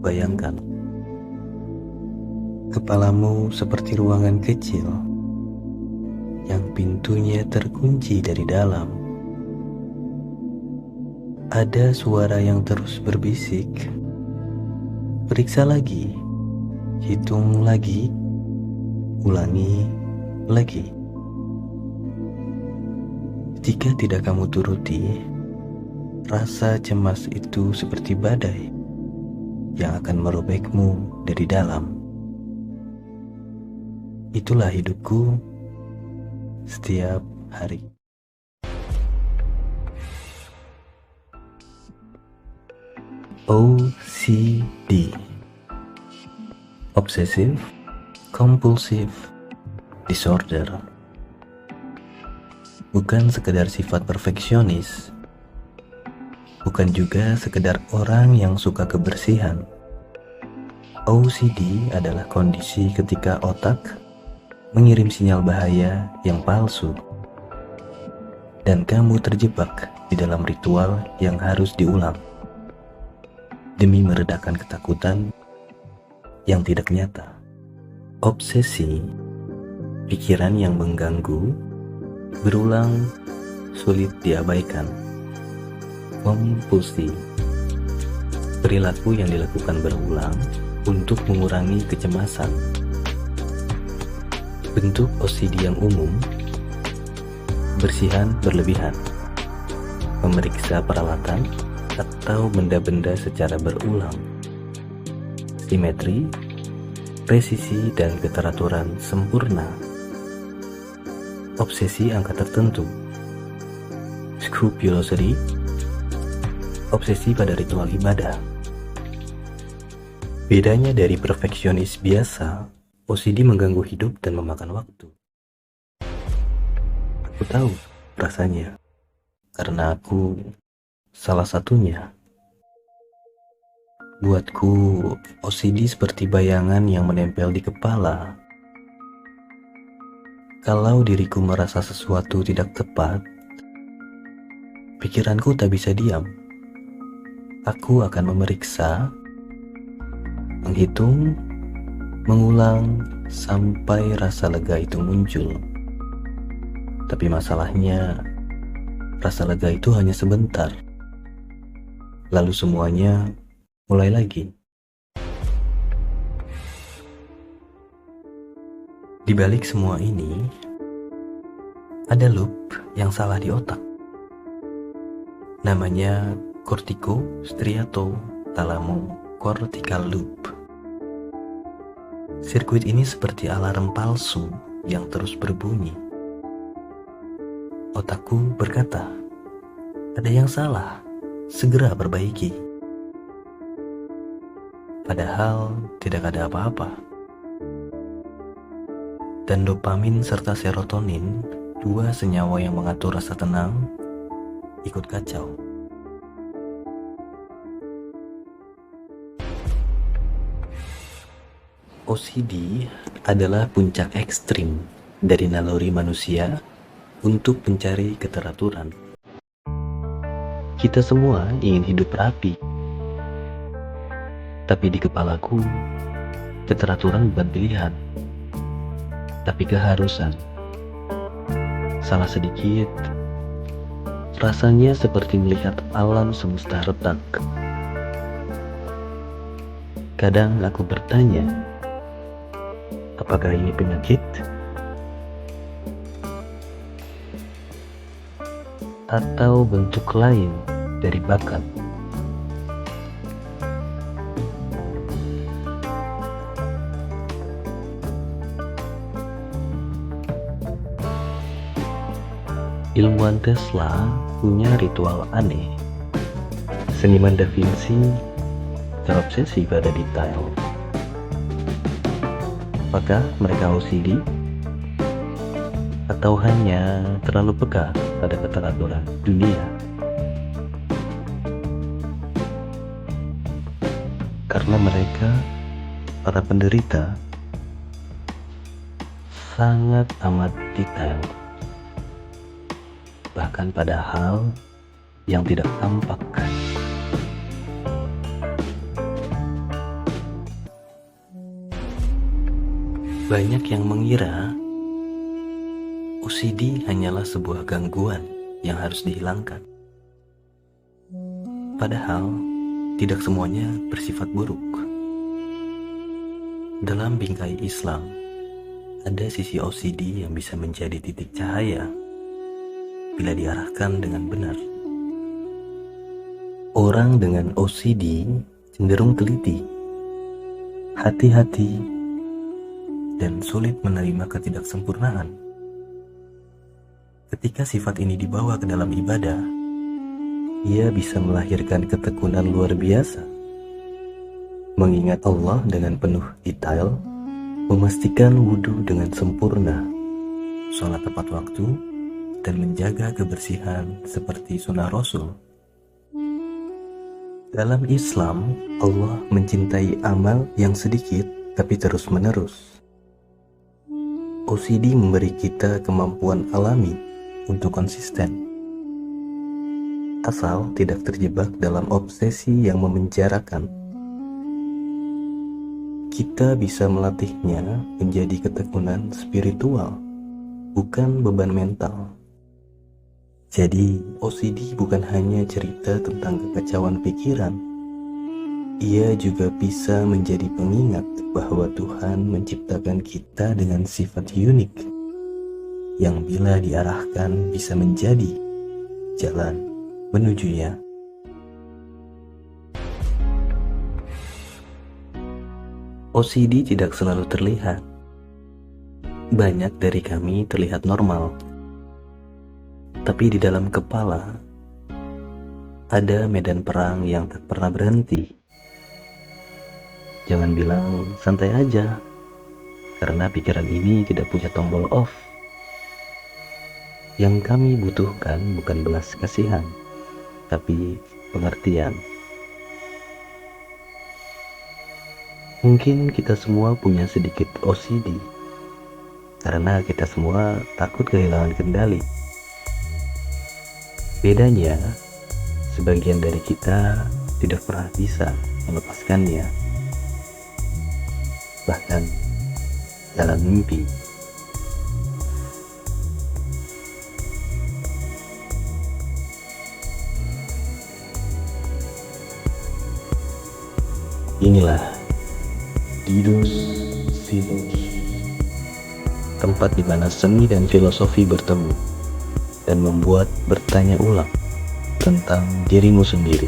Bayangkan, kepalamu seperti ruangan kecil yang pintunya terkunci dari dalam. Ada suara yang terus berbisik, periksa lagi, hitung lagi, ulangi lagi. Jika tidak kamu turuti, rasa cemas itu seperti badai yang akan merobekmu dari dalam. Itulah hidupku setiap hari. OCD, Obsessive Compulsive Disorder, bukan sekedar sifat perfeksionis, bukan juga sekedar orang yang suka kebersihan. OCD adalah kondisi ketika otak mengirim sinyal bahaya yang palsu, dan kamu terjebak di dalam ritual yang harus diulang demi meredakan ketakutan yang tidak nyata. Obsesi, pikiran yang mengganggu, berulang, sulit diabaikan. Kompulsi, perilaku yang dilakukan berulang untuk mengurangi kecemasan. Bentuk OCD yang umum: bersihan berlebihan, memeriksa peralatan atau benda-benda secara berulang, simetri, presisi dan keteraturan sempurna. Obsesi angka tertentu: scrupulosity, obsesi pada ritual ibadah. Bedanya dari perfeksionis biasa, OCD mengganggu hidup dan memakan waktu. Aku tahu rasanya, karena aku salah satunya. Buatku, OCD seperti bayangan yang menempel di kepala. Kalau diriku merasa sesuatu tidak tepat, pikiranku tak bisa diam. Aku akan memeriksa, menghitung, mengulang sampai rasa lega itu muncul. Tapi masalahnya, rasa lega itu hanya sebentar. Lalu semuanya mulai lagi. Di balik semua ini, ada loop yang salah di otak. Namanya cortico-striato-thalamo-cortical loop. Sirkuit ini seperti alarm palsu yang terus berbunyi. Otakku berkata, ada yang salah, segera perbaiki. Padahal tidak ada apa-apa. Dan dopamin serta serotonin, dua senyawa yang mengatur rasa tenang, ikut kacau. OCD adalah puncak ekstrim dari naluri manusia untuk mencari keteraturan. Kita semua ingin hidup rapi, tapi di kepalaku, keteraturan bukan pilihan, tapi keharusan. Salah sedikit, rasanya seperti melihat alam semesta retak. Kadang aku bertanya, apakah ini penyakit? Atau bentuk lain dari bakat? Ilmuwan Tesla punya ritual aneh. Seniman Da Vinci terobsesi pada detail. Apakah mereka OCD? Atau hanya terlalu peka pada keteraturan dunia? Karena mereka, para penderita, sangat amat detail, bahkan pada hal yang tidak tampak. Banyak yang mengira OCD hanyalah sebuah gangguan yang harus dihilangkan. Padahal, tidak semuanya bersifat buruk. Dalam bingkai Islam, ada sisi OCD yang bisa menjadi titik cahaya bila diarahkan dengan benar. Orang dengan OCD cenderung teliti, hati-hati, dan sulit menerima ketidaksempurnaan. Ketika sifat ini dibawa ke dalam ibadah, ia bisa melahirkan ketekunan luar biasa. Mengingat Allah dengan penuh detail, memastikan wudhu dengan sempurna, sholat tepat waktu, dan menjaga kebersihan seperti sunnah Rasul. Dalam Islam, Allah mencintai amal yang sedikit tapi terus-menerus. OCD memberi kita kemampuan alami untuk konsisten, asal tidak terjebak dalam obsesi yang memenjarakan. Kita bisa melatihnya menjadi ketekunan spiritual, bukan beban mental. Jadi, OCD bukan hanya cerita tentang kekacauan pikiran. Ia juga bisa menjadi pengingat bahwa Tuhan menciptakan kita dengan sifat unik, yang bila diarahkan bisa menjadi jalan menujunya. OCD tidak selalu terlihat. Banyak dari kami terlihat normal, tapi di dalam kepala ada medan perang yang tak pernah berhenti. Jangan bilang santai aja, karena pikiran ini tidak punya tombol off. Yang kami butuhkan bukan belas kasihan, tapi pengertian. Mungkin kita semua punya sedikit OCD, karena kita semua takut kehilangan kendali. Bedanya, sebagian dari kita tidak pernah bisa melepaskannya, bahkan dalam mimpi. Inilah Didos Filosofi, tempat di mana seni dan filosofi bertemu dan membuat bertanya ulang tentang dirimu sendiri.